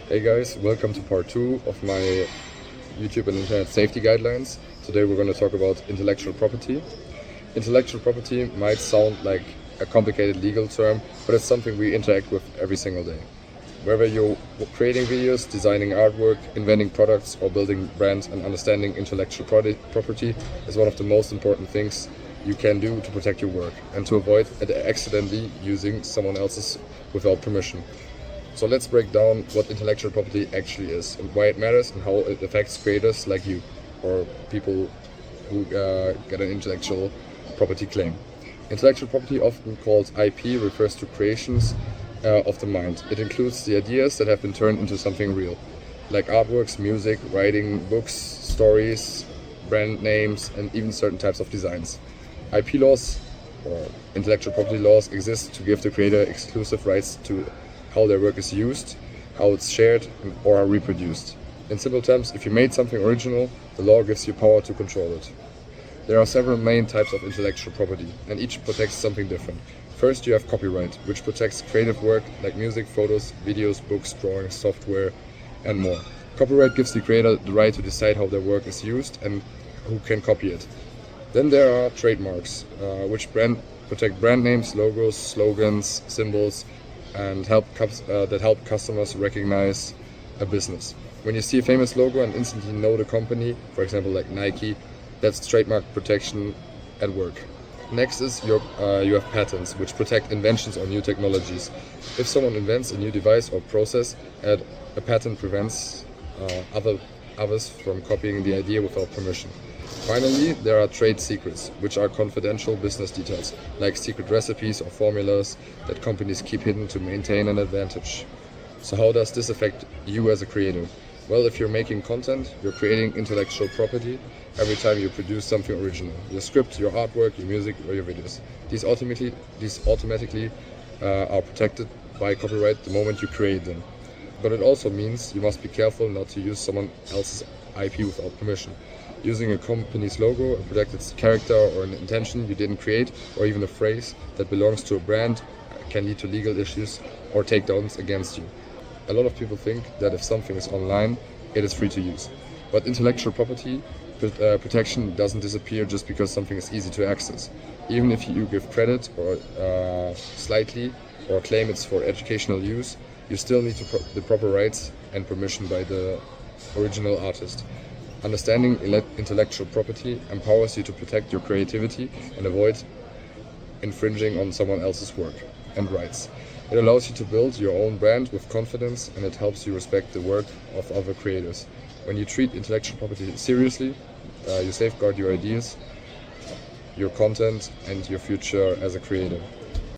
Hey guys, welcome to part 2 of my YouTube and Internet safety guidelines. Today we're going to talk about intellectual property. Intellectual property might sound like a complicated legal term, but it's something we interact with every single day. Whether you're creating videos, designing artwork, inventing products, or building brands, and understanding intellectual property is one of the most important things you can do to protect your work and to avoid accidentally using someone else's without permission. So let's break down what intellectual property actually is and why it matters and how it affects creators like you or people who get an intellectual property claim. Intellectual property, often called IP, refers to creations of the mind. It includes the ideas that have been turned into something real, like artworks, music, writing, books, stories, brand names, and even certain types of designs. IP laws or intellectual property laws exist to give the creator exclusive rights to how their work is used, how it's shared, or reproduced. In simple terms, if you made something original, the law gives you power to control it. There are several main types of intellectual property, and each protects something different. First, you have copyright, which protects creative work like music, photos, videos, books, drawings, software, and more. Copyright gives the creator the right to decide how their work is used and who can copy it. Then there are trademarks, which protect brand names, logos, slogans, symbols, and help customers recognize a business. When you see a famous logo and instantly know the company, for example like Nike, that's trademark protection at work. Next is you have patents, which protect inventions or new technologies. If someone invents a new device or process, a patent prevents others from copying the idea without permission. Finally, there are trade secrets, which are confidential business details, like secret recipes or formulas that companies keep hidden to maintain an advantage. So how does this affect you as a creator? Well, if you're making content, you're creating intellectual property every time you produce something original. Your script, your artwork, your music, or your videos. These automatically are protected by copyright the moment you create them. But it also means you must be careful not to use someone else's IP without permission. Using a company's logo and protect its character or an intention you didn't create, or even a phrase that belongs to a brand, can lead to legal issues or takedowns against you. A lot of people think that if something is online, it is free to use. But intellectual property protection doesn't disappear just because something is easy to access. Even if you give credit or slightly or claim it's for educational use, you still need the proper rights and permission by the original artist. Understanding intellectual property empowers you to protect your creativity and avoid infringing on someone else's work and rights. It allows you to build your own brand with confidence, and it helps you respect the work of other creators. When you treat intellectual property seriously, you safeguard your ideas, your content, and your future as a creator.